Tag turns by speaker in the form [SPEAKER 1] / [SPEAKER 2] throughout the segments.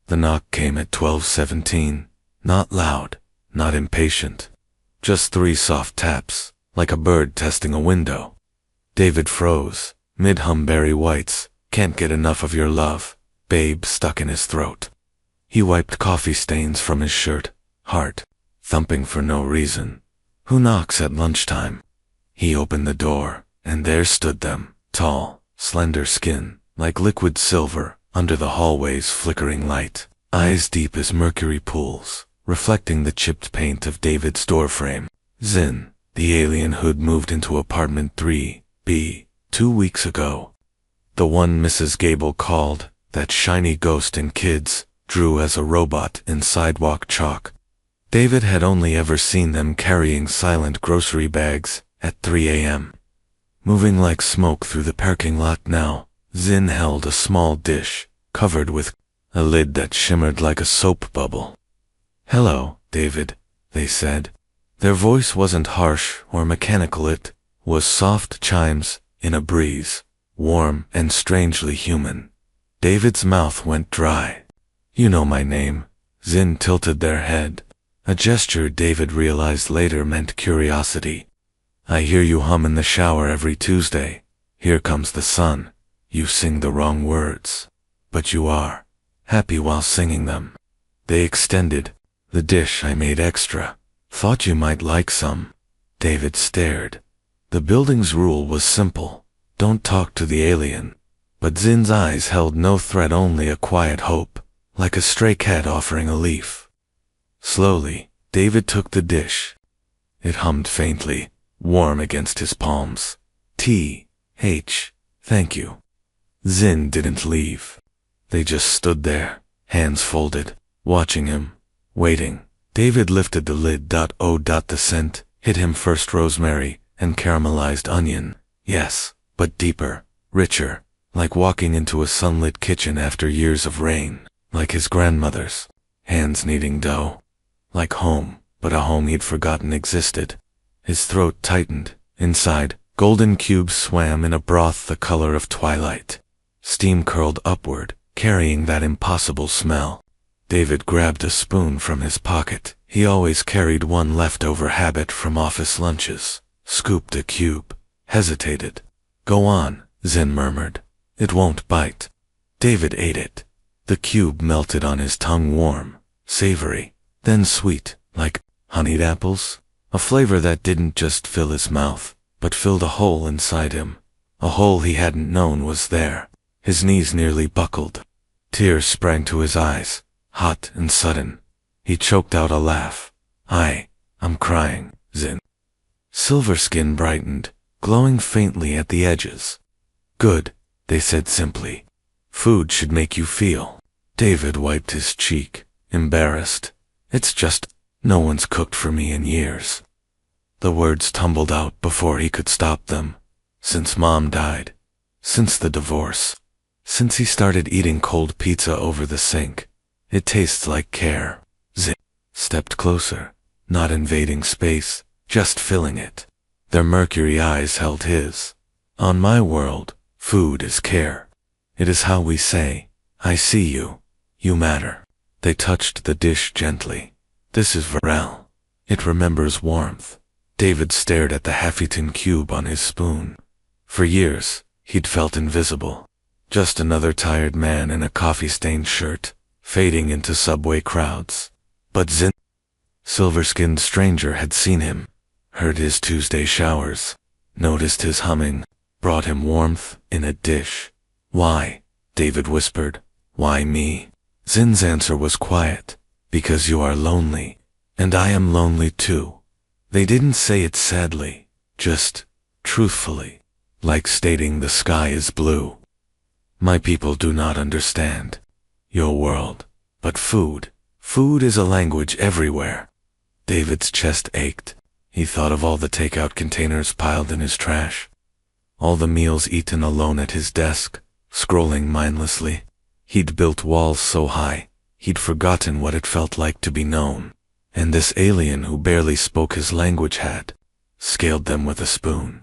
[SPEAKER 1] The knock came at 12:17, not loud, not impatient. Just 3 soft taps, like a bird testing a window. David froze, mid-hum Barry White's "Can't Get Enough of Your Love," babe stuck in his throat. He wiped coffee stains from his shirt, heart thumping for no reason. Who knocks at lunchtime? He opened the door, and there stood them, tall, slender skin, like liquid silver, under the hallway's flickering light, eyes deep as mercury pools, reflecting the chipped paint of David's doorframe. Zin, the alien who'd moved into apartment 3B 2 weeks ago. The one Mrs. Gable called, that shiny ghost in Kids, drew as a robot in sidewalk chalk. David had only ever seen them carrying silent grocery bags at 3 a.m. Moving like smoke through the parking lot now, Zin held a small dish, covered with a lid that shimmered like a soap bubble. "Hello, David," they said. Their voice wasn't harsh or mechanical, it was soft chimes in a breeze, warm and strangely human. David's mouth went dry. "You know my name." Zin tilted their head, a gesture David realized later meant curiosity. "I hear you hum in the shower every Tuesday. Here Comes the Sun. You sing the wrong words, but you are happy while singing them." They extended, "The dish I made extra. Thought you might like some." David stared. The building's rule was simple: don't talk to the alien. But Zin's eyes held no threat, only a quiet hope, like a stray cat offering a leaf. Slowly, David took the dish. It hummed faintly, warm against his palms. Thank you." Zin didn't leave. They just stood there, hands folded, watching him, waiting. David lifted the lid. The scent hit him first: rosemary and caramelized onion. Yes, but deeper, richer, like walking into a sunlit kitchen after years of rain, like his grandmother's hands kneading dough, like home, but a home he'd forgotten existed. His throat tightened. Inside, golden cubes swam in a broth the color of twilight. Steam curled upward, carrying that impossible smell. David grabbed a spoon from his pocket. He always carried one, leftover habit from office lunches. Scooped a cube, hesitated. "Go on," Zin murmured. "It won't bite." David ate it. The cube melted on his tongue, warm, savory, then sweet, like honeyed apples. A flavor that didn't just fill his mouth, but filled a hole inside him. A hole he hadn't known was there. His knees nearly buckled. Tears sprang to his eyes, hot and sudden. He choked out a laugh. I'm crying, Zin." Silver skin brightened, glowing faintly at the edges. "Good," they said simply. "Food should make you feel." David wiped his cheek, embarrassed. "It's just, no one's cooked for me in years." The words tumbled out before he could stop them. Since Mom died. Since the divorce. Since he started eating cold pizza over the sink. It tastes like care. Zin stepped closer, not invading space, just filling it. Their mercury eyes held his. "On my world, food is care. It is how we say, 'I see you. You matter.'" They touched the dish gently. "This is Varel. It remembers warmth." David stared at the half-eaten cube on his spoon. For years, he'd felt invisible. Just another tired man in a coffee-stained shirt, fading into subway crowds. But Zin, silver-skinned stranger, had seen him, heard his Tuesday showers, noticed his humming, brought him warmth in a dish. "Why?" David whispered. "Why me?" Zin's answer was quiet. "Because you are lonely, and I am lonely too." They didn't say it sadly, just truthfully, like stating the sky is blue. "My people do not understand your world, but food is a language everywhere." David's chest ached. He thought of all the takeout containers piled in his trash, all the meals eaten alone at his desk, scrolling mindlessly. He'd built walls so high, he'd forgotten what it felt like to be known. And this alien who barely spoke his language had scaled them with a spoon.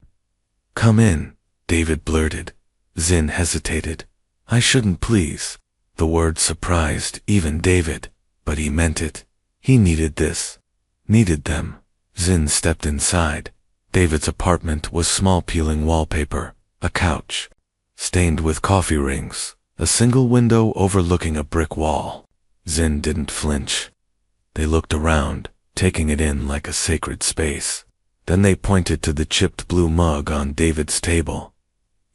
[SPEAKER 1] "Come in," David blurted. Zin hesitated. "I shouldn't, please." The word surprised even David, but he meant it. He needed this. Needed them. Zin stepped inside. David's apartment was small peeling wallpaper, a couch, stained with coffee rings, a single window overlooking a brick wall. Zin didn't flinch. They looked around, taking it in like a sacred space. Then they pointed to the chipped blue mug on David's table.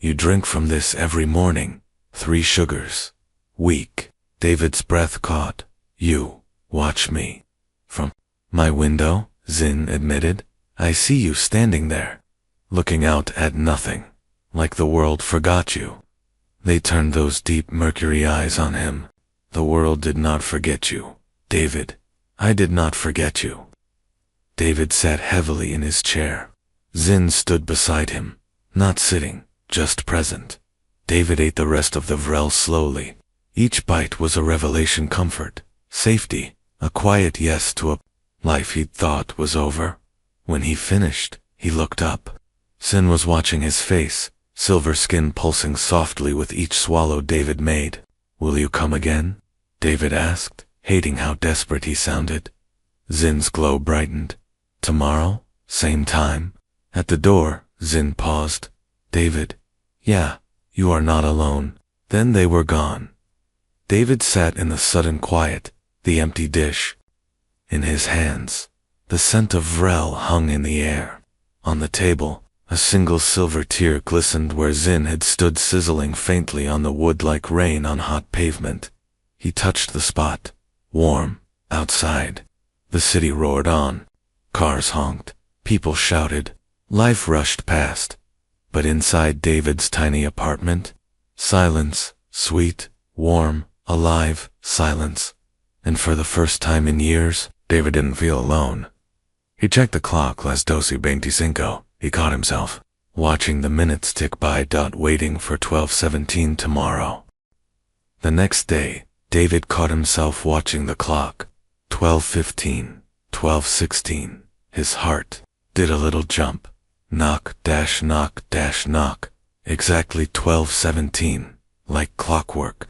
[SPEAKER 1] You drink from this every morning. 3 sugars. Weak. David's breath caught. You. Watch me. From my window, Zin admitted. I see you standing there, looking out at nothing, like the world forgot you. They turned those deep mercury eyes on him. The world did not forget you, David. I did not forget you. David sat heavily in his chair. Zin stood beside him, not sitting, just present. David ate the rest of the vrel slowly. Each bite was a revelation: comfort, safety, a quiet yes to a life he'd thought was over. When he finished, he looked up. Zin was watching his face, silver skin pulsing softly with each swallow David made. Will you come again? David asked, hating how desperate he sounded. Zin's glow brightened. Tomorrow? Same time? At the door, Zin paused. David. Yeah, you are not alone. Then they were gone. David sat in the sudden quiet, the empty dish in his hands. The scent of vrel hung in the air. On the table, a single silver tear glistened where Zin had stood sizzling faintly on the wood like rain on hot pavement. He touched the spot. Warm. Outside. The city roared on. Cars honked. People shouted. Life rushed past. But inside David's tiny apartment, silence, sweet, warm, alive, silence. And for the first time in years, David didn't feel alone. He checked the clock. Las 12:25. He caught himself, watching the minutes tick by. Waiting for 12:17 tomorrow. The next day, David caught himself watching the clock. 12:15, 12:16. His heart did a little jump. Knock, dash, knock, dash, knock. Exactly 12:17, like clockwork.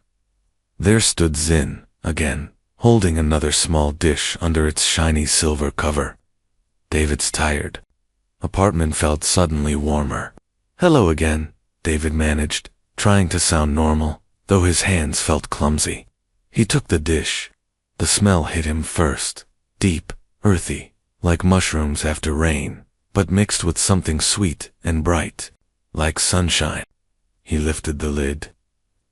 [SPEAKER 1] There stood Zin, again, holding another small dish under its shiny silver cover. David's tired apartment felt suddenly warmer. Hello again, David managed, trying to sound normal, though his hands felt clumsy. He took the dish. The smell hit him first, deep, earthy, like mushrooms after rain, but mixed with something sweet and bright, like sunshine. He lifted the lid.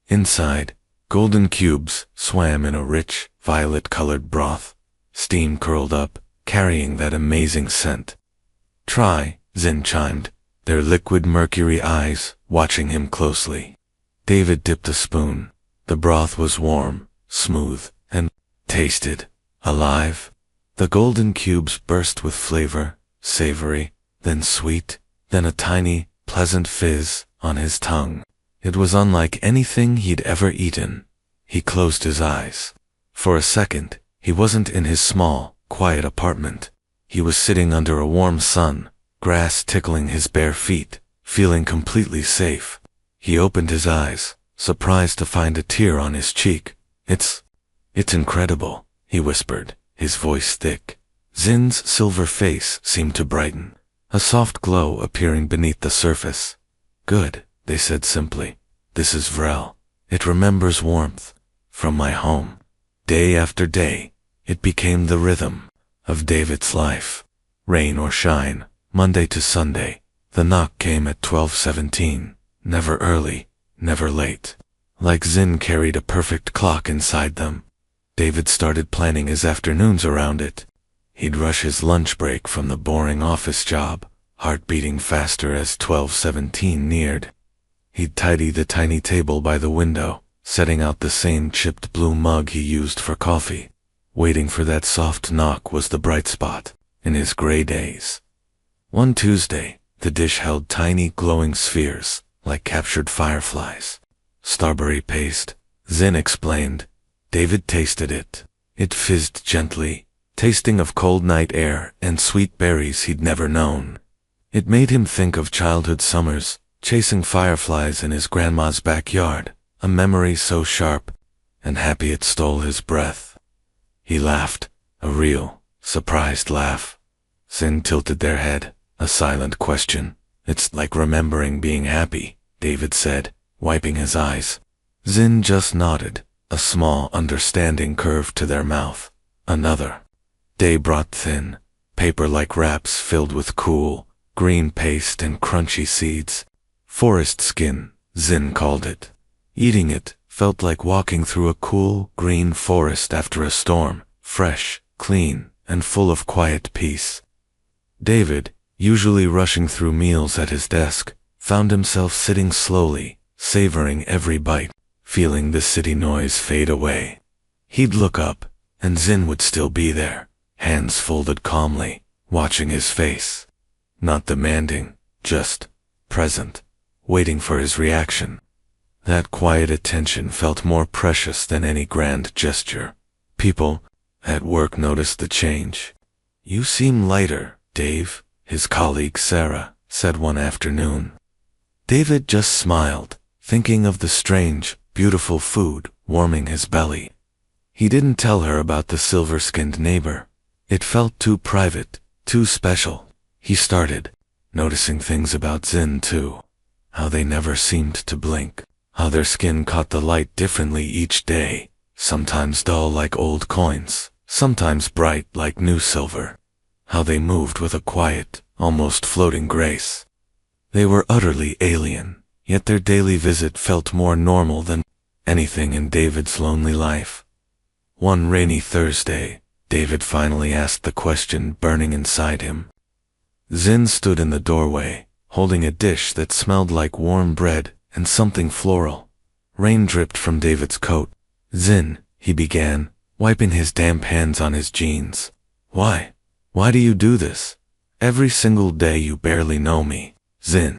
[SPEAKER 1] Inside, golden cubes swam in a rich, violet-colored broth. Steam curled up, carrying that amazing scent. Try, Zin chimed, their liquid mercury eyes watching him closely. David dipped a spoon. The broth was warm, smooth, and tasted alive. The golden cubes burst with flavor, savory, then sweet, then a tiny, pleasant fizz on his tongue. It was unlike anything he'd ever eaten. He closed his eyes. For a second, he wasn't in his small, quiet apartment. He was sitting under a warm sun, grass tickling his bare feet, feeling completely safe. He opened his eyes, surprised to find a tear on his cheek. It's incredible, he whispered, his voice thick. Zin's silver face seemed to brighten, a soft glow appearing beneath the surface. Good, they said simply. This is vrel. It remembers warmth. From my home. Day after day, it became the rhythm of David's life. Rain or shine, Monday to Sunday. The knock came at 12:17. Never early, never late. Like Zin carried a perfect clock inside them. David started planning his afternoons around it. He'd rush his lunch break from the boring office job, heart beating faster as 12:17 neared. He'd tidy the tiny table by the window, setting out the same chipped blue mug he used for coffee. Waiting for that soft knock was the bright spot in his gray days. One Tuesday, the dish held tiny glowing spheres, like captured fireflies. Starberry paste, Zin explained. David tasted it. It fizzed gently, tasting of cold night air and sweet berries he'd never known. It made him think of childhood summers, chasing fireflies in his grandma's backyard, a memory so sharp and happy it stole his breath. He laughed, a real, surprised laugh. Zin tilted their head, a silent question. It's like remembering being happy, David said, wiping his eyes. Zin just nodded, a small understanding curve to their mouth. Another day brought thin, paper-like wraps filled with cool, green paste and crunchy seeds. Forest skin, Zin called it. Eating it felt like walking through a cool, green forest after a storm, fresh, clean, and full of quiet peace. David, usually rushing through meals at his desk, found himself sitting slowly, savoring every bite, feeling the city noise fade away. He'd look up, and Zin would still be there, hands folded calmly, watching his face. Not demanding, just present, waiting for his reaction. That quiet attention felt more precious than any grand gesture. People at work noticed the change. "You seem lighter, Dave," his colleague Sarah said one afternoon. David just smiled, thinking of the strange, beautiful food warming his belly. He didn't tell her about the silver-skinned neighbor. It felt too private, too special. He started noticing things about Zin too. How they never seemed to blink. How their skin caught the light differently each day, sometimes dull like old coins, sometimes bright like new silver. How they moved with a quiet, almost floating grace. They were utterly alien, yet their daily visit felt more normal than anything in David's lonely life. One rainy Thursday, David finally asked the question burning inside him. Zin stood in the doorway, holding a dish that smelled like warm bread and something floral. Rain dripped from David's coat. "Zin," he began, wiping his damp hands on his jeans. "Why? Why do you do this? Every single day you barely know me." Zin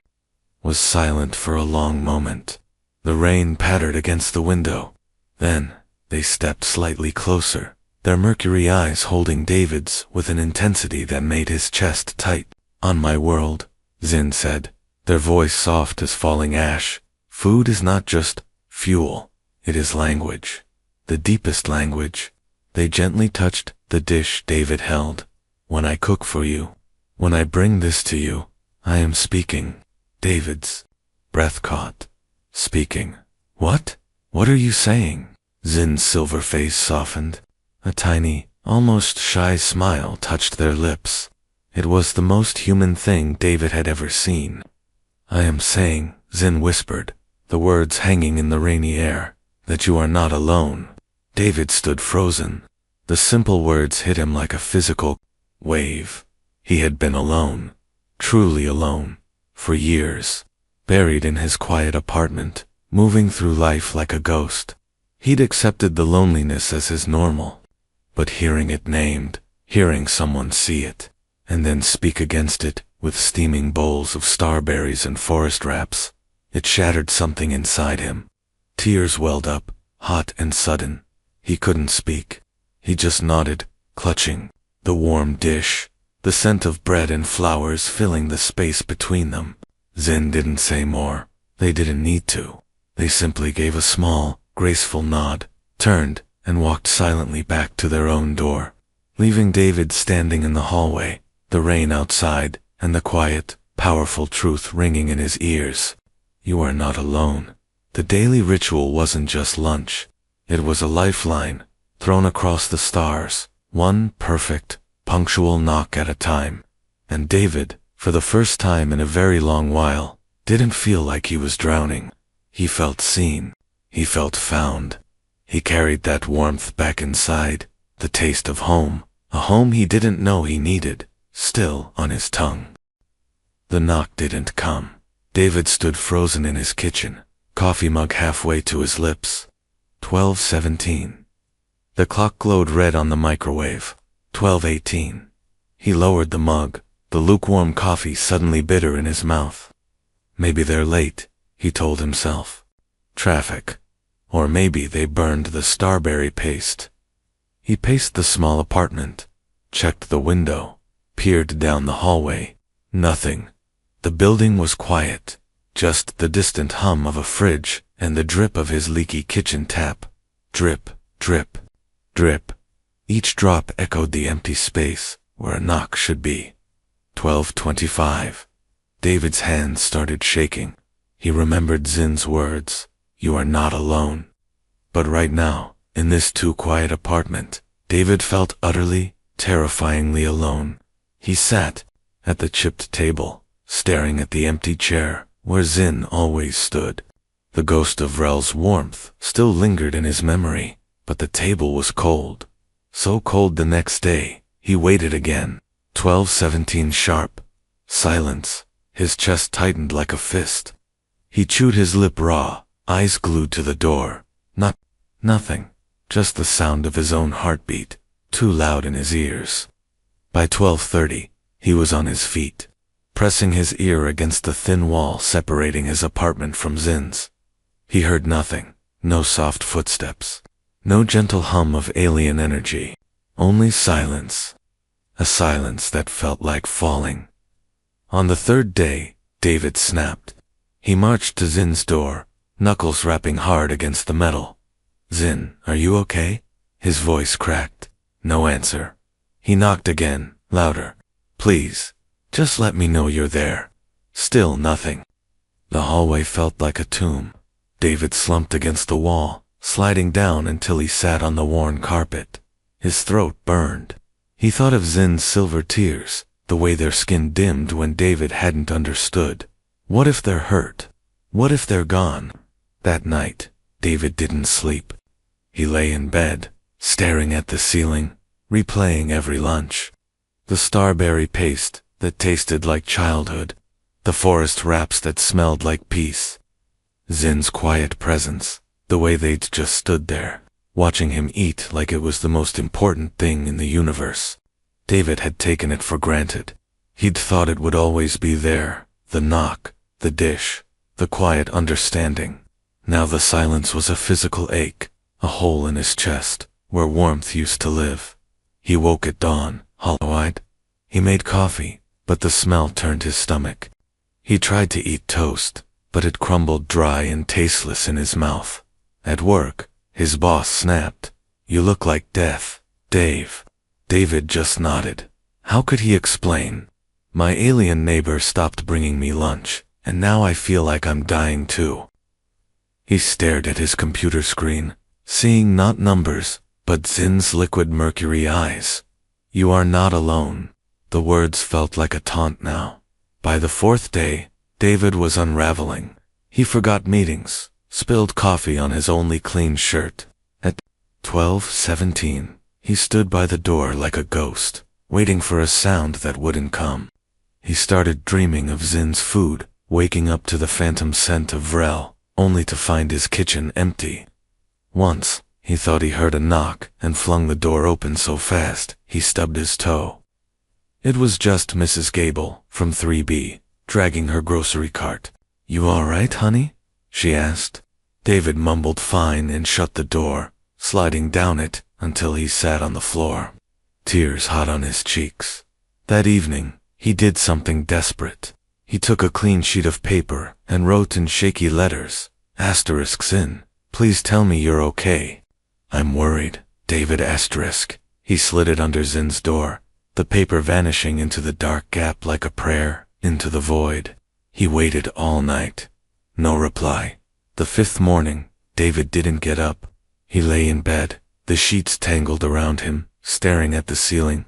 [SPEAKER 1] was silent for a long moment. The rain pattered against the window. Then they stepped slightly closer, their mercury eyes holding David's with an intensity that made his chest tight. "On my world," Zin said, their voice soft as falling ash, "food is not just fuel, it is language. The deepest language." They gently touched the dish David held. "When I cook for you, when I bring this to you, I am speaking." David's breath caught. "Speaking? What? What are you saying?" Zin's silver face softened. A tiny, almost shy smile touched their lips. It was the most human thing David had ever seen. "I am saying," Zin whispered, the words hanging in the rainy air, "that you are not alone." David stood frozen. The simple words hit him like a physical wave. He had been alone, truly alone, for years, buried in his quiet apartment, moving through life like a ghost. He'd accepted the loneliness as his normal, but hearing it named, hearing someone see it, and then speak against it with steaming bowls of starberries and forest wraps, it shattered something inside him. Tears welled up, hot and sudden. He couldn't speak. He just nodded, clutching the warm dish, the scent of bread and flowers filling the space between them. Zin didn't say more. They didn't need to. They simply gave a small, graceful nod, turned, and walked silently back to their own door, leaving David standing in the hallway, the rain outside, and the quiet, powerful truth ringing in his ears. You are not alone. The daily ritual wasn't just lunch. It was a lifeline, thrown across the stars, one perfect, punctual knock at a time. And David, for the first time in a very long while, didn't feel like he was drowning. He felt seen. He felt found. He carried that warmth back inside, the taste of home, a home he didn't know he needed, still on his tongue. The knock didn't come. David stood frozen in his kitchen, coffee mug halfway to his lips. 12:17. The clock glowed red on the microwave. 12:18. He lowered the mug, the lukewarm coffee suddenly bitter in his mouth. Maybe they're late, he told himself. Traffic. Or maybe they burned the starberry paste. He paced the small apartment, checked the window, peered down the hallway. Nothing. The building was quiet, just the distant hum of a fridge and the drip of his leaky kitchen tap. Drip, drip, drip. Each drop echoed the empty space where a knock should be. 12:25. David's hands started shaking. He remembered Zin's words, "You are not alone." But right now, in this too-quiet apartment, David felt utterly, terrifyingly alone. He sat at the chipped table, staring at the empty chair where Zin always stood. The ghost of Rel's warmth still lingered in his memory, but the table was cold. So cold the next day, he waited again. 12:17 sharp. Silence. His chest tightened like a fist. He chewed his lip raw, eyes glued to the door. Nothing. Just the sound of his own heartbeat, too loud in his ears. By 12:30, he was on his feet, pressing his ear against the thin wall separating his apartment from Zin's. He heard nothing, no soft footsteps, no gentle hum of alien energy, only silence. A silence that felt like falling. On the third day, David snapped. He marched to Zin's door, knuckles rapping hard against the metal. "Zin, are you okay?" His voice cracked. No answer. He knocked again, louder. "Please, just let me know you're there." Still nothing. The hallway felt like a tomb. David slumped against the wall, sliding down until he sat on the worn carpet. His throat burned. He thought of Zin's silver tears, the way their skin dimmed when David hadn't understood. What if they're hurt? What if they're gone? That night, David didn't sleep. He lay in bed, staring at the ceiling, replaying every lunch. The starberry paste that tasted like childhood, the forest wraps that smelled like peace. Zin's quiet presence, the way they'd just stood there, watching him eat like it was the most important thing in the universe. David had taken it for granted. He'd thought it would always be there, the knock, the dish, the quiet understanding. Now the silence was a physical ache, a hole in his chest, where warmth used to live. He woke at dawn, hollow-eyed. He made coffee, but the smell turned his stomach. He tried to eat toast, but it crumbled dry and tasteless in his mouth. At work, his boss snapped, "You look like death, Dave." David just nodded. How could he explain? "My alien neighbor stopped bringing me lunch, and now I feel like I'm dying too." He stared at his computer screen, seeing not numbers, but Zin's liquid mercury eyes. "You are not alone." The words felt like a taunt now. By the fourth day, David was unraveling. He forgot meetings, spilled coffee on his only clean shirt. At 12:17, he stood by the door like a ghost, waiting for a sound that wouldn't come. He started dreaming of Zin's food, waking up to the phantom scent of Vrel, only to find his kitchen empty. Once, he thought he heard a knock and flung the door open so fast, he stubbed his toe. It was just Mrs. Gable, from 3B, dragging her grocery cart. "You all right, honey?" she asked. David mumbled fine and shut the door, sliding down it until he sat on the floor, tears hot on his cheeks. That evening, he did something desperate. He took a clean sheet of paper and wrote in shaky letters, asterisks in, "Please tell me you're okay." "I'm worried, David asterisk." He slid it under Zin's door, the paper vanishing into the dark gap like a prayer, into the void. He waited all night. No reply. The fifth morning, David didn't get up. He lay in bed, the sheets tangled around him, staring at the ceiling.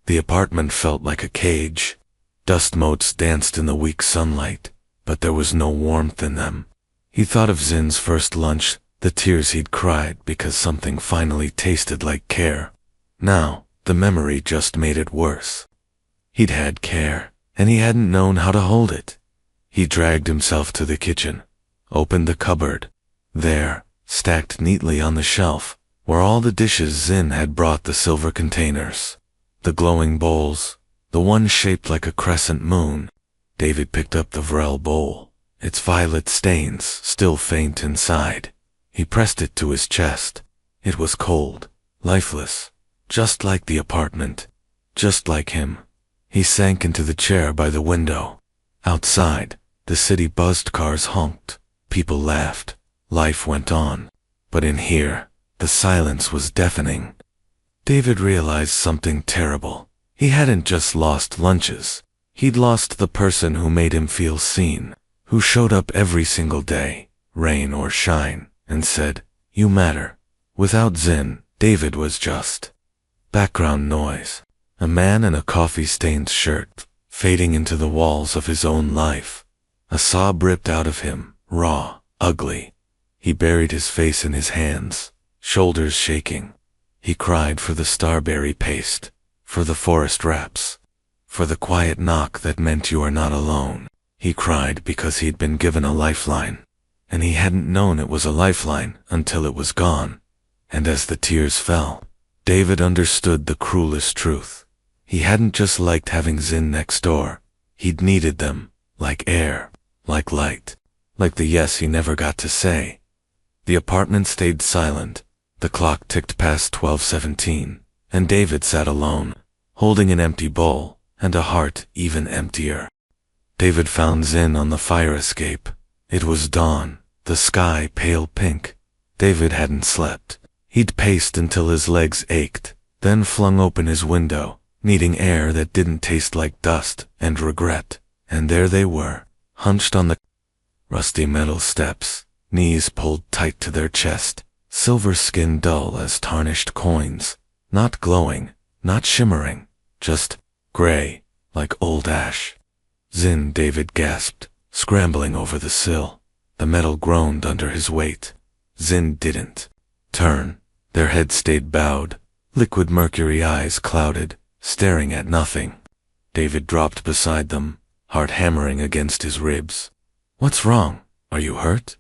[SPEAKER 1] The apartment felt like a cage. Dust motes danced in the weak sunlight, but there was no warmth in them. He thought of Zin's first lunch, the tears he'd cried because something finally tasted like care. Now, the memory just made it worse. He'd had care, and he hadn't known how to hold it. He dragged himself to the kitchen, opened the cupboard. There, stacked neatly on the shelf, were all the dishes Zin had brought, the silver containers, the glowing bowls, the one shaped like a crescent moon. David picked up the Vrel bowl, its violet stains still faint inside. He pressed it to his chest. It was cold, lifeless, just like the apartment, just like him. He sank into the chair by the window. Outside, the city buzzed, cars honked, people laughed, life went on. But in here, The silence was deafening. David realized something terrible. He hadn't just lost lunches. He'd lost the person who made him feel seen, who showed up every single day, rain or shine, and said, "You matter." Without Zin, David was just background noise. A man in a coffee-stained shirt, fading into the walls of his own life. A sob ripped out of him, raw, ugly. He buried his face in his hands, shoulders shaking. He cried for the starberry paste, for the forest wraps, for the quiet knock that meant you are not alone. He cried because he'd been given a lifeline, and he hadn't known it was a lifeline until it was gone. And as the tears fell, David understood the cruelest truth. He hadn't just liked having Zin next door. He'd needed them, like air, like light, like the yes he never got to say. The apartment stayed silent. The clock ticked past 12:17, and David sat alone, holding an empty bowl, and a heart even emptier. David found Zin on the fire escape. It was dawn, the sky pale pink. David hadn't slept. He'd paced until his legs ached, then flung open his window, needing air that didn't taste like dust and regret. And there they were, hunched on the rusty metal steps, knees pulled tight to their chest, silver skin dull as tarnished coins, not glowing, not shimmering, just gray, like old ash. Zin, David gasped, scrambling over the sill. The metal groaned under his weight. Zin didn't turn. Their heads stayed bowed, liquid mercury eyes clouded, staring at nothing. David dropped beside them, heart hammering against his ribs. "What's wrong? Are you hurt?"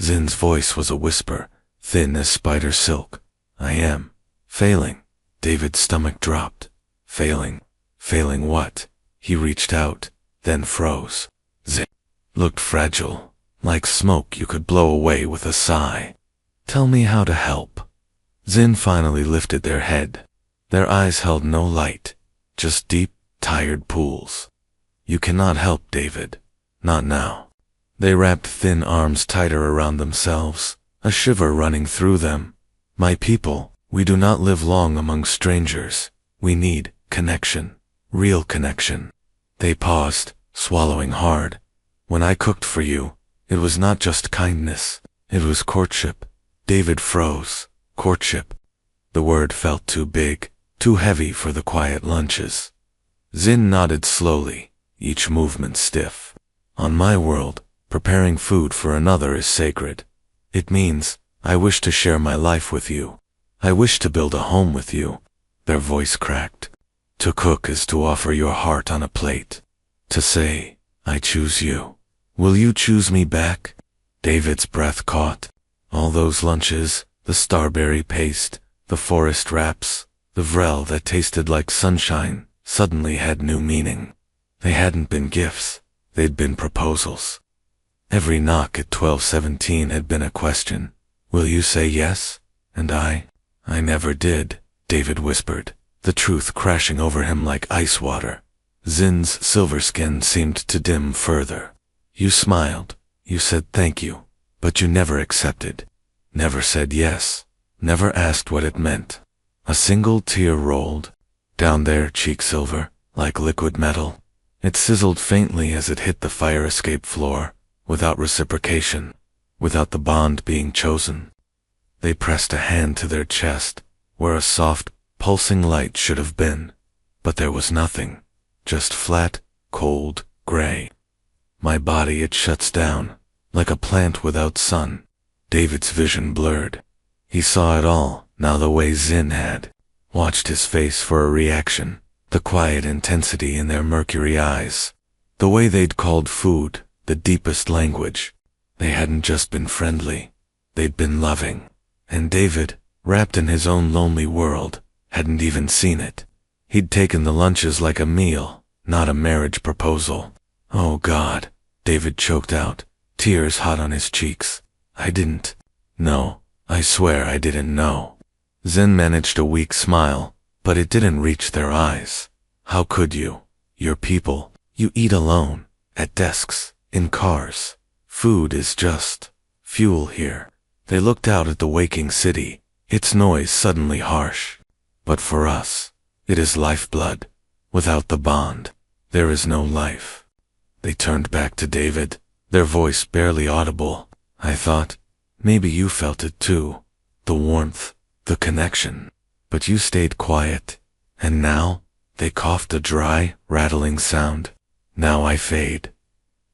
[SPEAKER 1] Zin's voice was a whisper, thin as spider silk. "I am. Failing." David's stomach dropped. Failing? Failing what? He reached out, then froze. Zin looked fragile, like smoke you could blow away with a sigh. "Tell me how to help." Zin finally lifted their head. Their eyes held no light, just deep, tired pools. "You cannot help, David. Not now." They wrapped thin arms tighter around themselves, a shiver running through them. "My people, we do not live long among strangers. We need connection, real connection." They paused, swallowing hard. "When I cooked for you, it was not just kindness. It was courtship." David froze. Courtship. The word felt too big, too heavy for the quiet lunches. Zin nodded slowly, each movement stiff. "On my world, preparing food for another is sacred. It means, I wish to share my life with you. I wish to build a home with you." Their voice cracked. "To cook is to offer your heart on a plate. To say, I choose you. Will you choose me back?" David's breath caught. All those lunches, the starberry paste, the forest wraps, the vrel that tasted like sunshine, suddenly had new meaning. They hadn't been gifts, they'd been proposals. Every knock at 12:17 had been a question. "Will you say yes?" And I never did, David whispered, the truth crashing over him like ice water. Zin's silver skin seemed to dim further. "You smiled, you said thank you, but you never accepted. Never said yes, never asked what it meant." A single tear rolled down their cheek, silver, like liquid metal. It sizzled faintly as it hit the fire escape floor, without reciprocation, without the bond being chosen. They pressed a hand to their chest, where a soft, pulsing light should have been, but there was nothing, just flat, cold, gray. My body, it shuts down, like a plant without sun. David's vision blurred. He saw it all, now the way Zin had. Watched his face for a reaction, the quiet intensity in their mercury eyes. The way they'd called food, the deepest language. They hadn't just been friendly, they'd been loving. And David, wrapped in his own lonely world, hadn't even seen it. He'd taken the lunches like a meal, not a marriage proposal. "Oh God," David choked out, tears hot on his cheeks. "I didn't. No, I swear I didn't know." Zin managed a weak smile, but it didn't reach their eyes. "How could you? Your people, you eat alone, at desks, in cars. Food is just fuel here." They looked out at the waking city, its noise suddenly harsh. But for us, it is lifeblood. Without the bond, there is no life. They turned back to David, their voice barely audible. I thought, maybe you felt it too. The warmth, the connection. But you stayed quiet. And now, they coughed a dry, rattling sound. Now I fade.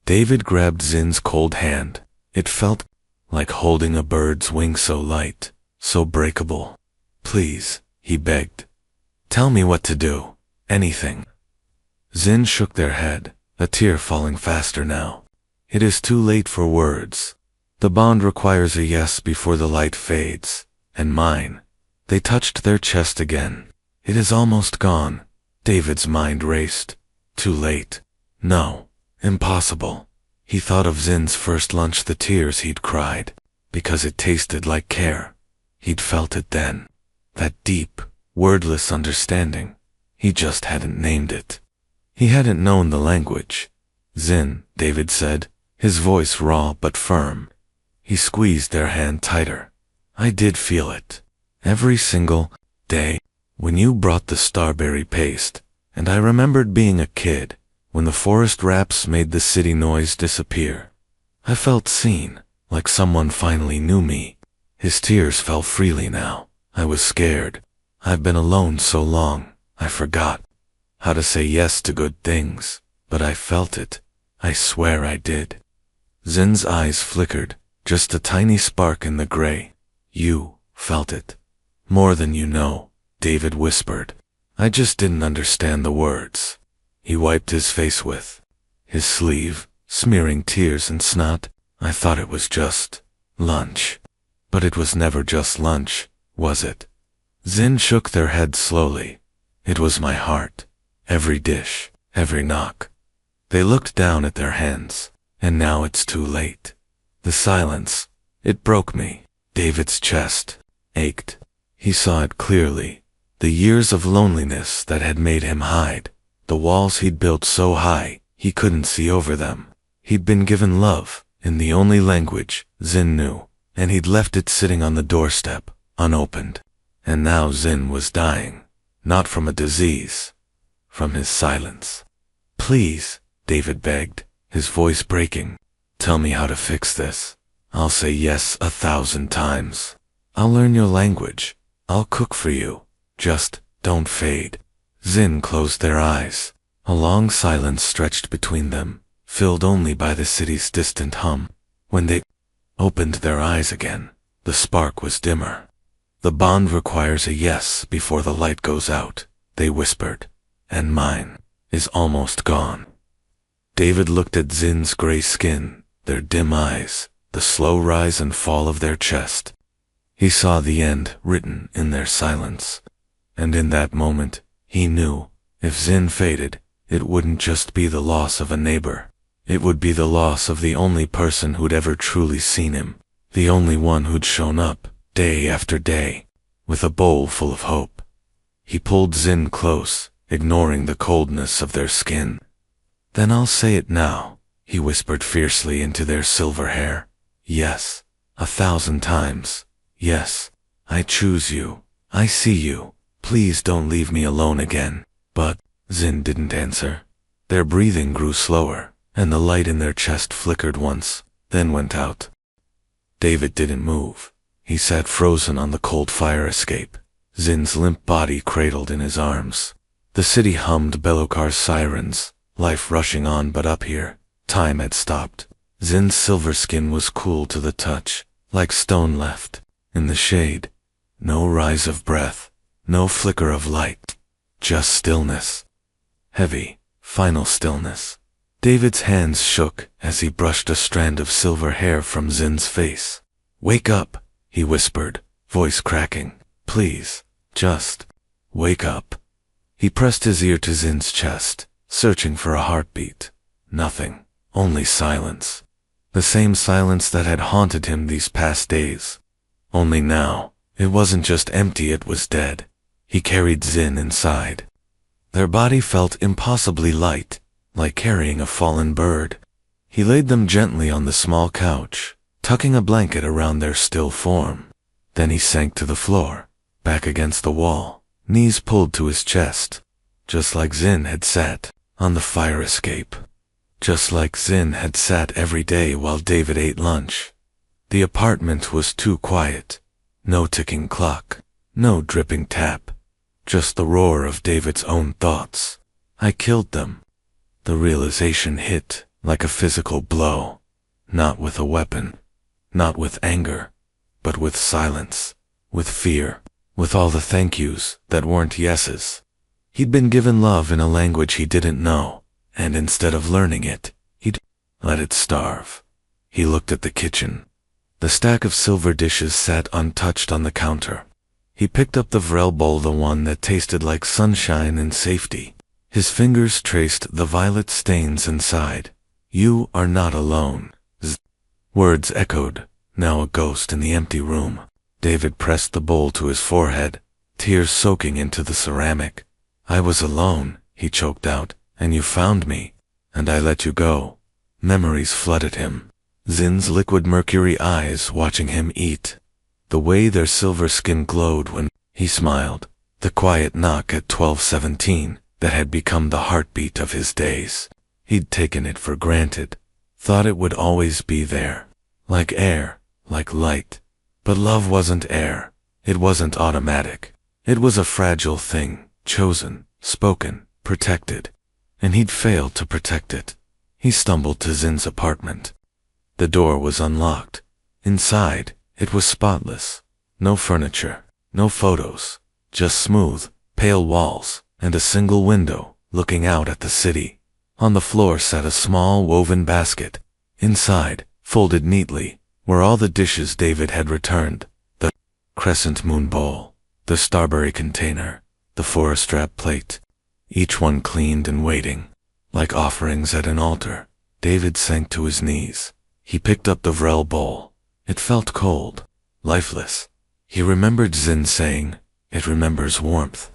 [SPEAKER 1] David grabbed Zin's cold hand. It felt like holding a bird's wing, so light, so breakable. Please, he begged. Tell me what to do. Anything. Zin shook their head, a tear falling faster now. It is too late for words. The bond requires a yes before the light fades. And mine. They touched their chest again. It is almost gone. David's mind raced. Too late. No. Impossible. He thought of Zin's first lunch, the tears he'd cried, because it tasted like care. He'd felt it then. That deep, wordless understanding. He just hadn't named it. He hadn't known the language. Zin, David said, his voice raw but firm. He squeezed their hand tighter. I did feel it. Every single day, when you brought the starberry paste, and I remembered being a kid, when the forest raps made the city noise disappear. I felt seen, like someone finally knew me. His tears fell freely now. I was scared. I've been alone so long, I forgot how to say yes to good things, but I felt it. I swear I did. Zin's eyes flickered, just a tiny spark in the gray. You felt it. More than you know, David whispered. I just didn't understand the words. He wiped his face with his sleeve, smearing tears and snot. I thought it was just lunch. But it was never just lunch, was it? Zin shook their heads slowly. It was my heart. Every dish, every knock. They looked down at their hands, and now it's too late. The silence, it broke me. David's chest ached. He saw it clearly. The years of loneliness that had made him hide. The walls he'd built so high, he couldn't see over them. He'd been given love, in the only language Zin knew, and he'd left it sitting on the doorstep, unopened. And now Zin was dying. Not from a disease. From his silence. Please, David begged, his voice breaking. Tell me how to fix this. I'll say yes 1,000 times. I'll learn your language. I'll cook for you. Just don't fade. Zin closed their eyes. A long silence stretched between them, filled only by the city's distant hum. When they opened their eyes again, the spark was dimmer. The bond requires a yes before the light goes out, they whispered, and mine is almost gone. David looked at Zin's gray skin, their dim eyes, the slow rise and fall of their chest. He saw the end written in their silence. And in that moment, he knew, if Zin faded, it wouldn't just be the loss of a neighbor. It would be the loss of the only person who'd ever truly seen him, the only one who'd shown up, day after day, with a bowl full of hope. He pulled Zin close, ignoring the coldness of their skin. Then I'll say it now, he whispered fiercely into their silver hair. Yes, 1,000 times. Yes, I choose you. I see you. Please don't leave me alone again. But Zin didn't answer. Their breathing grew slower, and the light in their chest flickered once, then went out. David didn't move. He sat frozen on the cold fire escape, Zin's limp body cradled in his arms. The city hummed Belokar's sirens, life rushing on, but up here, time had stopped. Zin's silver skin was cool to the touch, like stone left in the shade. No rise of breath, no flicker of light, just stillness. Heavy, final stillness. David's hands shook as he brushed a strand of silver hair from Zin's face. Wake up, he whispered, voice cracking. Please, just wake up. He pressed his ear to Zin's chest, searching for a heartbeat. Nothing, only silence. The same silence that had haunted him these past days. Only now, it wasn't just empty, it was dead. He carried Zin inside. Their body felt impossibly light, like carrying a fallen bird. He laid them gently on the small couch, tucking a blanket around their still form. Then he sank to the floor, back against the wall, knees pulled to his chest, just like Zin had sat on the fire escape. Just like Zin had sat every day while David ate lunch. The apartment was too quiet. No ticking clock, no dripping tap, just the roar of David's own thoughts. I killed them. The realization hit like a physical blow, not with a weapon, not with anger, but with silence, with fear, with all the thank yous that weren't yeses. He'd been given love in a language he didn't know, and instead of learning it, he'd let it starve. He looked at the kitchen. The stack of silver dishes sat untouched on the counter. He picked up the Vrel bowl, the one that tasted like sunshine and safety. His fingers traced the violet stains inside. You are not alone. Words echoed, now a ghost in the empty room. David pressed the bowl to his forehead, tears soaking into the ceramic. I was alone, he choked out, and you found me, and I let you go. Memories flooded him. Zin's liquid mercury eyes watching him eat. The way their silver skin glowed when he smiled. The quiet knock at 12:17 that had become the heartbeat of his days. He'd taken it for granted, thought it would always be there. Like air, like light. But love wasn't air. It wasn't automatic. It was a fragile thing, chosen, spoken, protected. And he'd failed to protect it. He stumbled to Zin's apartment. The door was unlocked. Inside, it was spotless. No furniture, no photos, just smooth, pale walls, and a single window looking out at the city. On the floor sat a small woven basket. Inside, folded neatly, were all the dishes David had returned. The crescent moon bowl, the starberry container, the forest wrap plate, each one cleaned and waiting. Like offerings at an altar, David sank to his knees. He picked up the Vrel bowl. It felt cold, lifeless. He remembered Zin saying, "It remembers warmth."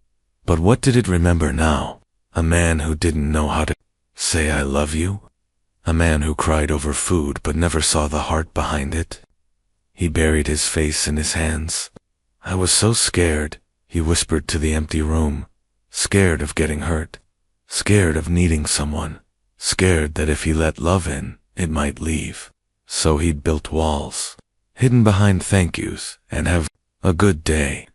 [SPEAKER 1] But what did it remember now? A man who didn't know how to say I love you? A man who cried over food but never saw the heart behind it? He buried his face in his hands. I was so scared, he whispered to the empty room. Scared of getting hurt. Scared of needing someone. Scared that if he let love in, it might leave. So he'd built walls, hidden behind thank yous, and have a good day.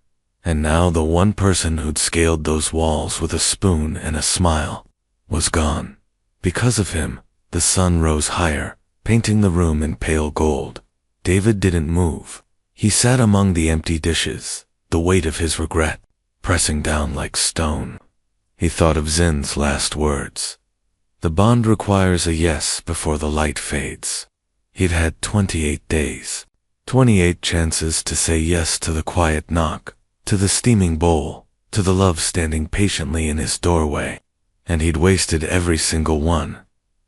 [SPEAKER 1] And now the one person who'd scaled those walls with a spoon and a smile was gone. Because of him, the sun rose higher, painting the room in pale gold. David didn't move. He sat among the empty dishes, the weight of his regret pressing down like stone. He thought of Zin's last words. The bond requires a yes before the light fades. He'd had 28 days, 28 chances to say yes to the quiet knock, to the steaming bowl, to the love standing patiently in his doorway. And he'd wasted every single one.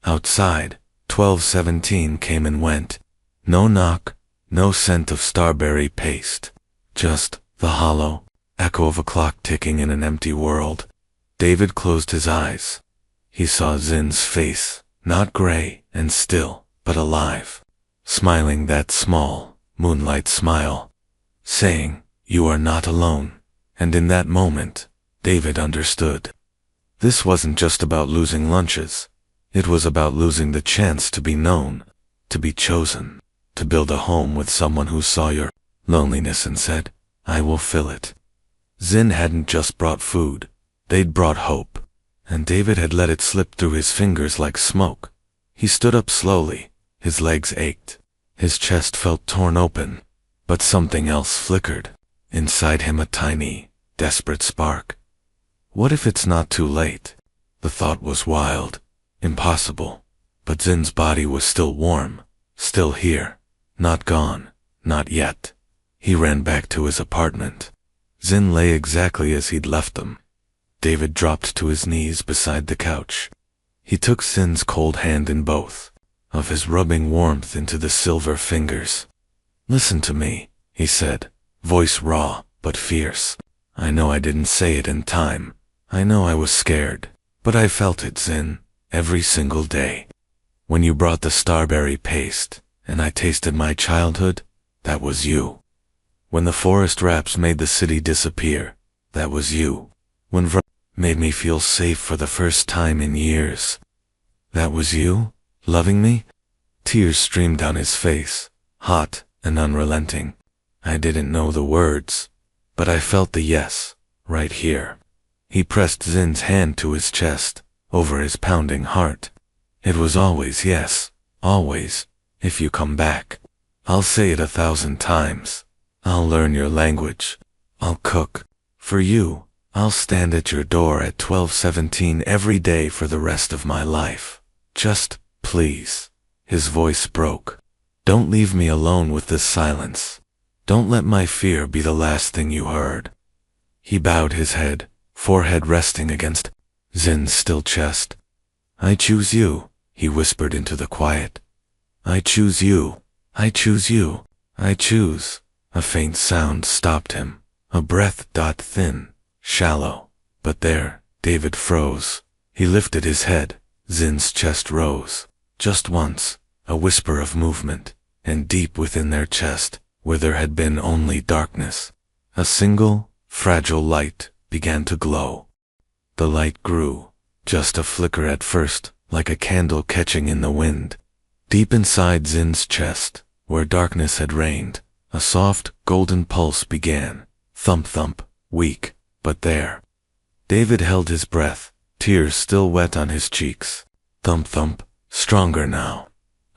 [SPEAKER 1] Outside, 12:17 came and went. No knock, no scent of starberry paste. Just the hollow echo of a clock ticking in an empty world. David closed his eyes. He saw Zin's face, not gray and still, but alive, smiling that small, moonlight smile, saying, "You are not alone." And in that moment, David understood. This wasn't just about losing lunches. It was about losing the chance to be known, to be chosen, to build a home with someone who saw your loneliness and said, "I will fill it." Zin hadn't just brought food. They'd brought hope. And David had let it slip through his fingers like smoke. He stood up slowly. His legs ached. His chest felt torn open. But something else flickered. Inside him a tiny, desperate spark. What if it's not too late? The thought was wild, impossible. But Zin's body was still warm, still here. Not gone, not yet. He ran back to his apartment. Zin lay exactly as he'd left them. David dropped to his knees beside the couch. He took Zin's cold hand in both, of his rubbing warmth into the silver fingers. "Listen to me," he said, voice raw but fierce. "I know I didn't say it in time. I know I was scared, but I felt it, Zin, every single day. When you brought the starberry paste, and I tasted my childhood, that was you. When the forest wraps made the city disappear, that was you. When made me feel safe for the first time in years, that was you, loving me? Tears streamed down his face, hot and unrelenting. I didn't know the words, but I felt the yes, right here. He pressed Zin's hand to his chest, over his pounding heart. It was always yes, always, if you come back. I'll say it 1,000 times. I'll learn your language. I'll cook. For you, I'll stand at your door at 12:17 every day for the rest of my life. Just, please. His voice broke. Don't leave me alone with this silence. Don't let my fear be the last thing you heard. He bowed his head, forehead resting against Zin's still chest. I choose you, he whispered into the quiet. I choose you. I choose you. I choose. A faint sound stopped him. A breath thin, shallow. But there, David froze. He lifted his head. Zin's chest rose. Just once, a whisper of movement, and deep within their chest, where there had been only darkness, a single, fragile light began to glow. The light grew, just a flicker at first, like a candle catching in the wind. Deep inside Zin's chest, where darkness had reigned, a soft, golden pulse began. Thump thump, weak, but there. David held his breath, tears still wet on his cheeks. Thump thump, stronger now.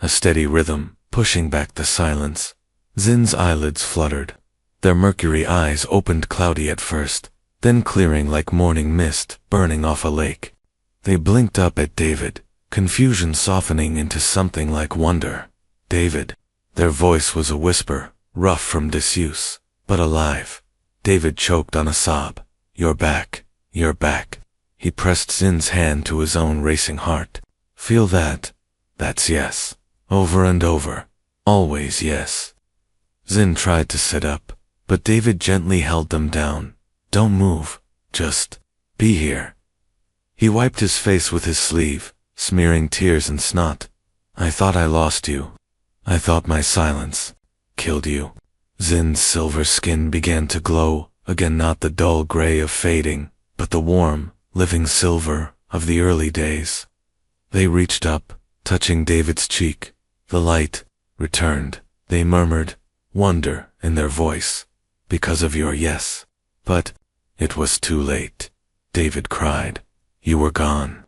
[SPEAKER 1] A steady rhythm, pushing back the silence. Zin's eyelids fluttered. Their mercury eyes opened cloudy at first, then clearing like morning mist burning off a lake. They blinked up at David, confusion softening into something like wonder. David. Their voice was a whisper, rough from disuse, but alive. David choked on a sob. You're back. You're back. He pressed Zin's hand to his own racing heart. Feel that? That's yes. Over and over. Always yes. Zin tried to sit up, but David gently held them down. Don't move. Just be here. He wiped his face with his sleeve, smearing tears and snot. I thought I lost you. I thought my silence killed you. Zin's silver skin began to glow, again not the dull gray of fading, but the warm, living silver of the early days. They reached up, touching David's cheek. The light returned. They murmured, wonder in their voice, because of your yes. But it was too late. David cried. You were gone.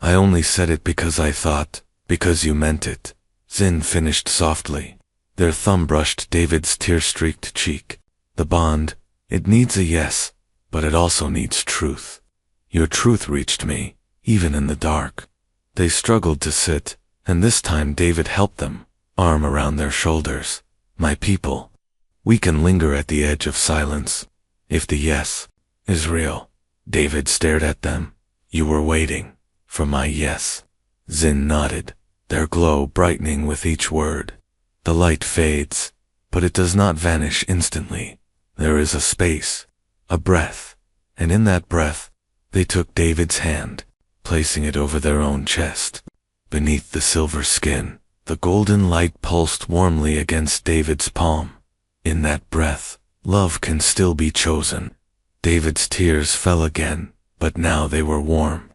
[SPEAKER 1] I only said it because I thought, because you meant it. Zin finished softly. Their thumb brushed David's tear-streaked cheek. The bond, it needs a yes, but it also needs truth. Your truth reached me, even in the dark. They struggled to sit, and this time David helped them, arm around their shoulders. My people, we can linger at the edge of silence. If the yes is real. David stared at them. You were waiting for my yes. Zin nodded, their glow brightening with each word. The light fades, but it does not vanish instantly. There is a space, a breath, and in that breath, they took David's hand, placing it over their own chest. Beneath the silver skin, the golden light pulsed warmly against David's palm. In that breath, love can still be chosen. David's tears fell again, but now they were warm.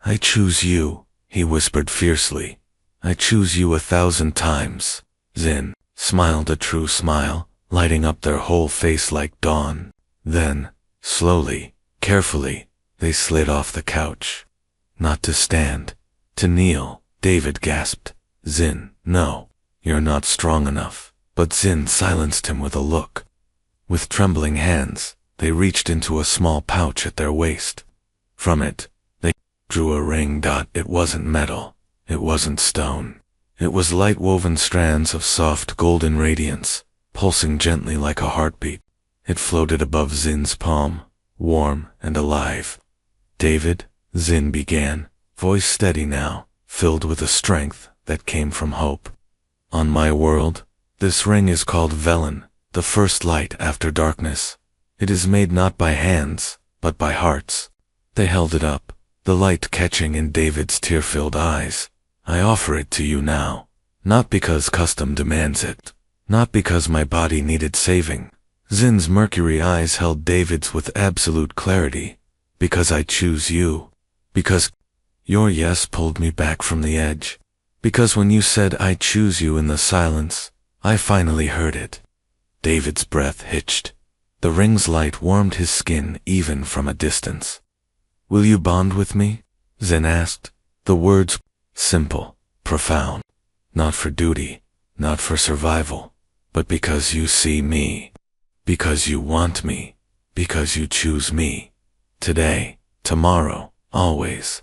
[SPEAKER 1] I choose you, he whispered fiercely. I choose you 1,000 times. Zin smiled a true smile, lighting up their whole face like dawn. Then, slowly, carefully, they slid off the couch. Not to stand, to kneel. David gasped. Zin, no, you're not strong enough. But Zin silenced him with a look. With trembling hands, they reached into a small pouch at their waist. From it, they drew a ring. It wasn't metal. It wasn't stone. It was light-woven strands of soft golden radiance, pulsing gently like a heartbeat. It floated above Zin's palm, warm and alive. David, Zin began, voice steady now, filled with a strength that came from hope. On my world, this ring is called Velen, the first light after darkness. It is made not by hands, but by hearts. They held it up, the light catching in David's tear-filled eyes. I offer it to you now, not because custom demands it, not because my body needed saving. Zin's mercury eyes held David's with absolute clarity. Because I choose you. Because your yes pulled me back from the edge. Because when you said I choose you in the silence, I finally heard it. David's breath hitched. The ring's light warmed his skin even from a distance. Will you bond with me? Zin asked. The words simple, profound. Not for duty, not for survival, but because you see me. Because you want me. Because you choose me. Today, tomorrow, always.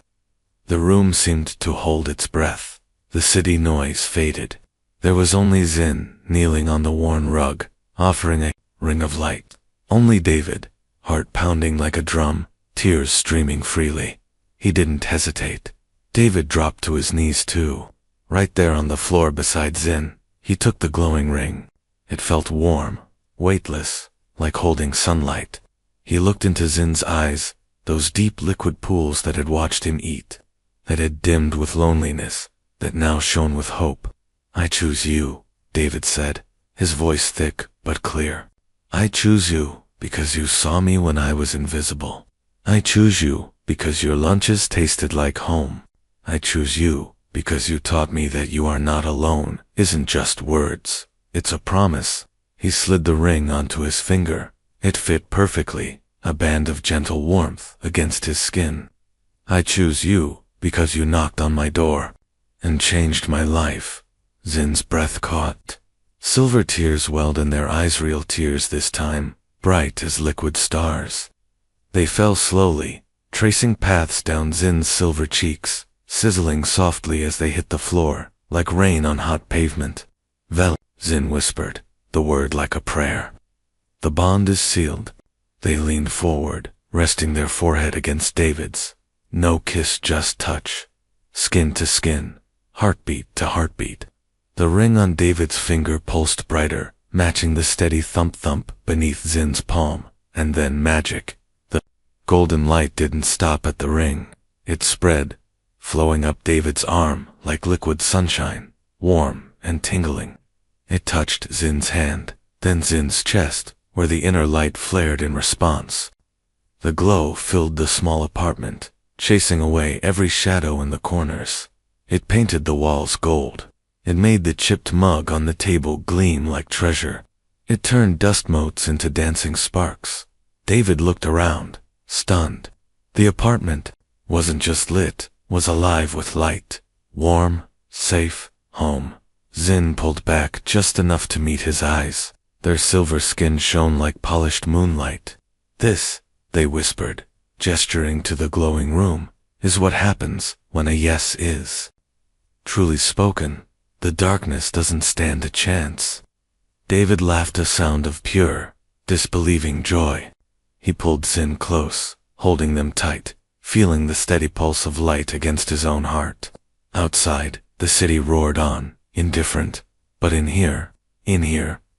[SPEAKER 1] The room seemed to hold its breath. The city noise faded. There was only Zin kneeling on the worn rug, offering a ring of light. Only David, heart pounding like a drum, tears streaming freely. He didn't hesitate. David dropped to his knees too. Right there on the floor beside Zin, he took the glowing ring. It felt warm, weightless, like holding sunlight. He looked into Zin's eyes, those deep liquid pools that had watched him eat, that had dimmed with loneliness, that now shone with hope. I choose you, David said, his voice thick but clear. I choose you because you saw me when I was invisible. I choose you because your lunches tasted like home. I choose you because you taught me that you are not alone isn't just words, it's a promise. He slid the ring onto his finger. It fit perfectly, a band of gentle warmth against his skin. I choose you because you knocked on my door and changed my life. Zin's breath caught. Silver tears welled in their eyes, real tears this time, bright as liquid stars. They fell slowly, tracing paths down Zin's silver cheeks, sizzling softly as they hit the floor, like rain on hot pavement. Vel, Zin whispered, the word like a prayer. The bond is sealed. They leaned forward, resting their forehead against David's. No kiss, just touch. Skin to skin, heartbeat to heartbeat. The ring on David's finger pulsed brighter, matching the steady thump-thump beneath Zin's palm. And then magic. The golden light didn't stop at the ring. It spread, flowing up David's arm like liquid sunshine, warm and tingling. It touched Zin's hand, then Zin's chest, where the inner light flared in response. The glow filled the small apartment, chasing away every shadow in the corners. It painted the walls gold. It made the chipped mug on the table gleam like treasure. It turned dust motes into dancing sparks. David looked around, stunned. The apartment wasn't just lit, was alive with light. Warm, safe, home. Zin pulled back just enough to meet his eyes. Their silver skin shone like polished moonlight. This, they whispered, gesturing to the glowing room, is what happens when a yes is truly spoken. The darkness doesn't stand a chance. David laughed, a sound of pure, disbelieving joy. He pulled Zin close, holding them tight, feeling the steady pulse of light against his own heart. Outside, the city roared on, indifferent. But in here,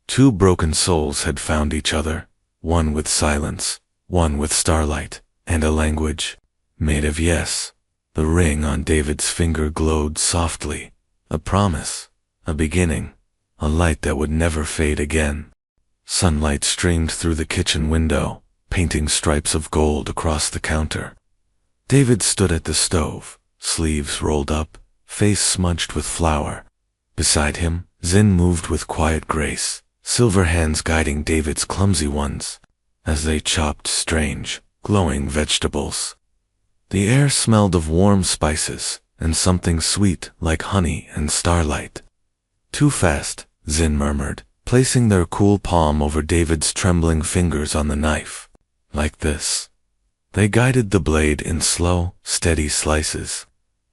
[SPEAKER 1] two broken souls had found each other, one with silence, one with starlight, and a language made of yes. The ring on David's finger glowed softly. A promise, a beginning, a light that would never fade again. Sunlight streamed through the kitchen window, painting stripes of gold across the counter. David stood at the stove, sleeves rolled up, face smudged with flour. Beside him, Zin moved with quiet grace, silver hands guiding David's clumsy ones, as they chopped strange, glowing vegetables. The air smelled of warm spices, and something sweet like honey and starlight. Too fast, Zin murmured, placing their cool palm over David's trembling fingers on the knife. Like this. They guided the blade in slow, steady slices.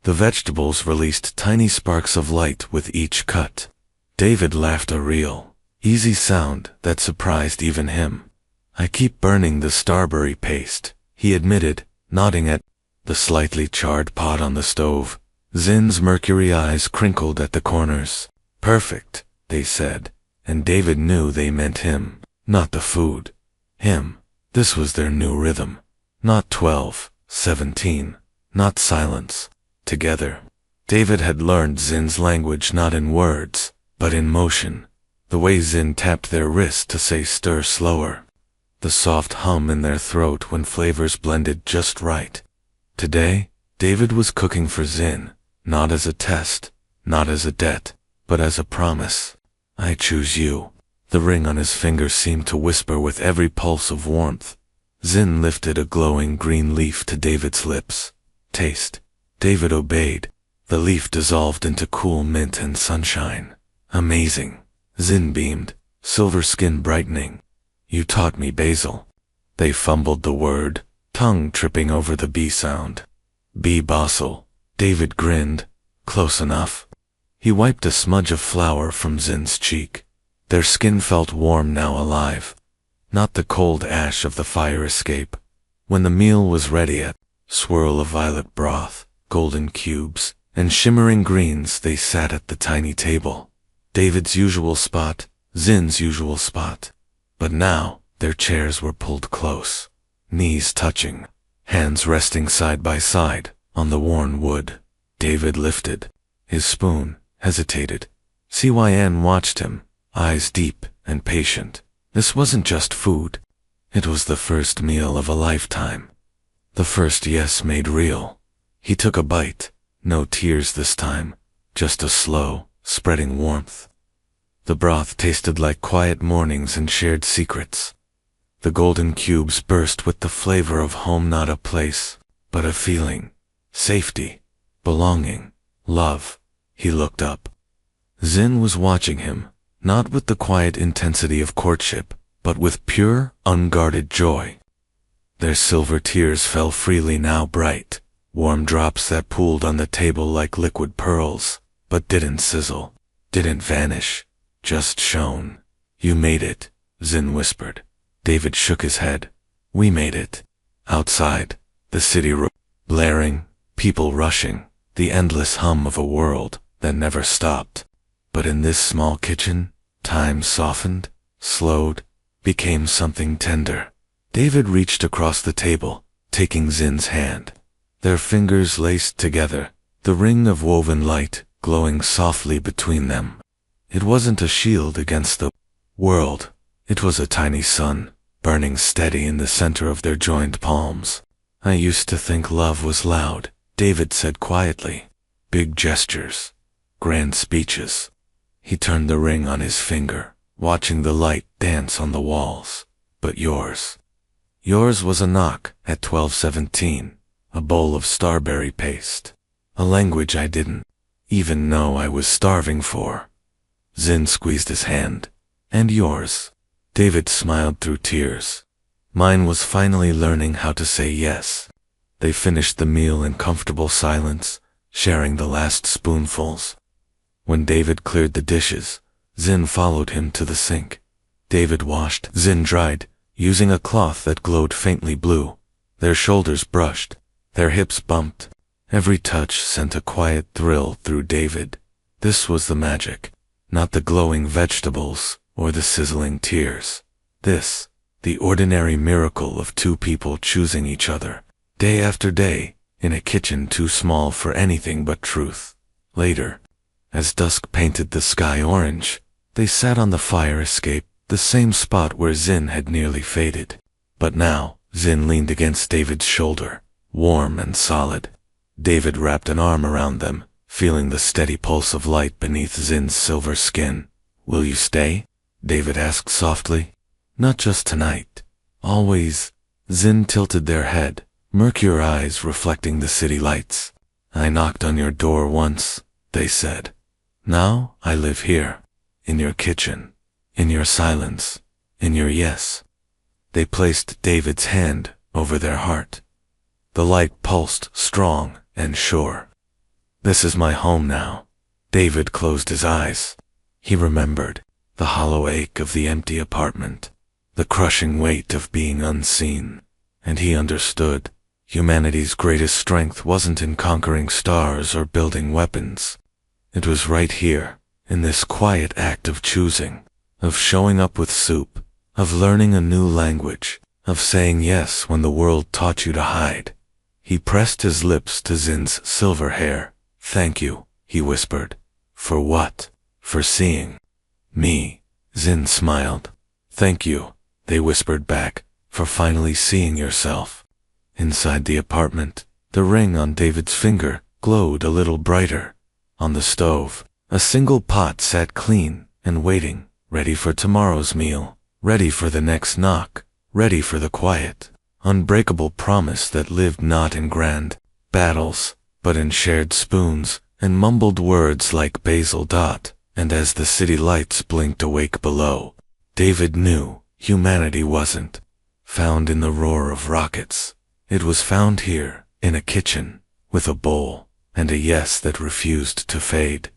[SPEAKER 1] The vegetables released tiny sparks of light with each cut. David laughed, a real, easy sound that surprised even him. I keep burning the starberry paste, he admitted, nodding at the slightly charred pot on the stove. Zin's mercury eyes crinkled at the corners. Perfect, they said, and David knew they meant him, not the food. Him. This was their new rhythm. Not 12, 17, not silence. Together. David had learned Zin's language not in words, but in motion. The way Zin tapped their wrist to say stir slower. The soft hum in their throat when flavors blended just right. Today, David was cooking for Zin, not as a test, not as a debt, but as a promise. I choose you. The ring on his finger seemed to whisper with every pulse of warmth. Zin lifted a glowing green leaf to David's lips. Taste. David obeyed. The leaf dissolved into cool mint and sunshine. Amazing. Zin beamed, silver skin brightening. You taught me basil. They fumbled the word, tongue tripping over the B sound. B basil. David grinned. Close enough. He wiped a smudge of flour from Zin's cheek. Their skin felt warm now, alive. Not the cold ash of the fire escape. When the meal was ready, a swirl of violet broth, golden cubes, and shimmering greens, they sat at the tiny table. David's usual spot, Zin's usual spot. But now, their chairs were pulled close, knees touching, hands resting side by side on the worn wood. David lifted his spoon, hesitated. CYN watched him, eyes deep and patient. This wasn't just food. It was the first meal of a lifetime. The first yes made real. He took a bite. No tears this time, just a slow, spreading warmth. The broth tasted like quiet mornings and shared secrets. The golden cubes burst with the flavor of home, not a place, but a feeling. Safety, belonging, love. He looked up. Zin was watching him, not with the quiet intensity of courtship, but with pure, unguarded joy. Their silver tears fell freely now, bright, warm drops that pooled on the table like liquid pearls, but didn't sizzle, didn't vanish, just shone. You made it, Zin whispered. David shook his head. We made it. Outside, the city blaring, people rushing, the endless hum of a world that never stopped. But in this small kitchen, time softened, slowed, became something tender. David reached across the table, taking Zin's hand. Their fingers laced together, the ring of woven light glowing softly between them. It wasn't a shield against the world. It was a tiny sun, burning steady in the center of their joined palms. I used to think love was loud, David said quietly. Big gestures, grand speeches. He turned the ring on his finger, watching the light dance on the walls. But yours was a knock at 12:17, a bowl of starberry paste, a language I didn't even know I was starving for. Zin squeezed his hand. And yours? David smiled through tears. Mine was finally learning how to say yes. They finished the meal in comfortable silence, sharing the last spoonfuls. When David cleared the dishes, Zin followed him to the sink. David washed, Zin dried, using a cloth that glowed faintly blue. Their shoulders brushed, their hips bumped. Every touch sent a quiet thrill through David. This was the magic, not the glowing vegetables or the sizzling tears. This, the ordinary miracle of two people choosing each other, day after day, in a kitchen too small for anything but truth. Later, as dusk painted the sky orange, they sat on the fire escape, the same spot where Zin had nearly faded. But now, Zin leaned against David's shoulder, warm and solid. David wrapped an arm around them, feeling the steady pulse of light beneath Zin's silver skin. Will you stay? David asked softly. Not just tonight. Always. Zin tilted their head, mercure eyes reflecting the city lights. I knocked on your door once, they said. Now I live here, in your kitchen, in your silence, in your yes. They placed David's hand over their heart. The light pulsed strong and sure. This is my home now. David closed his eyes. He remembered the hollow ache of the empty apartment, the crushing weight of being unseen, and he understood. Humanity's greatest strength wasn't in conquering stars or building weapons. It was right here, in this quiet act of choosing, of showing up with soup, of learning a new language, of saying yes when the world taught you to hide. He pressed his lips to Zin's silver hair. Thank you, he whispered. For what? For seeing me. Zin smiled. Thank you, they whispered back, for finally seeing yourself. Inside the apartment, the ring on David's finger glowed a little brighter. On the stove, a single pot sat clean and waiting, ready for tomorrow's meal, ready for the next knock, ready for the quiet, unbreakable promise that lived not in grand battles, but in shared spoons and mumbled words like basil dot. And as the city lights blinked awake below, David knew humanity wasn't found in the roar of rockets. It was found here, in a kitchen, with a bowl, and a yes that refused to fade.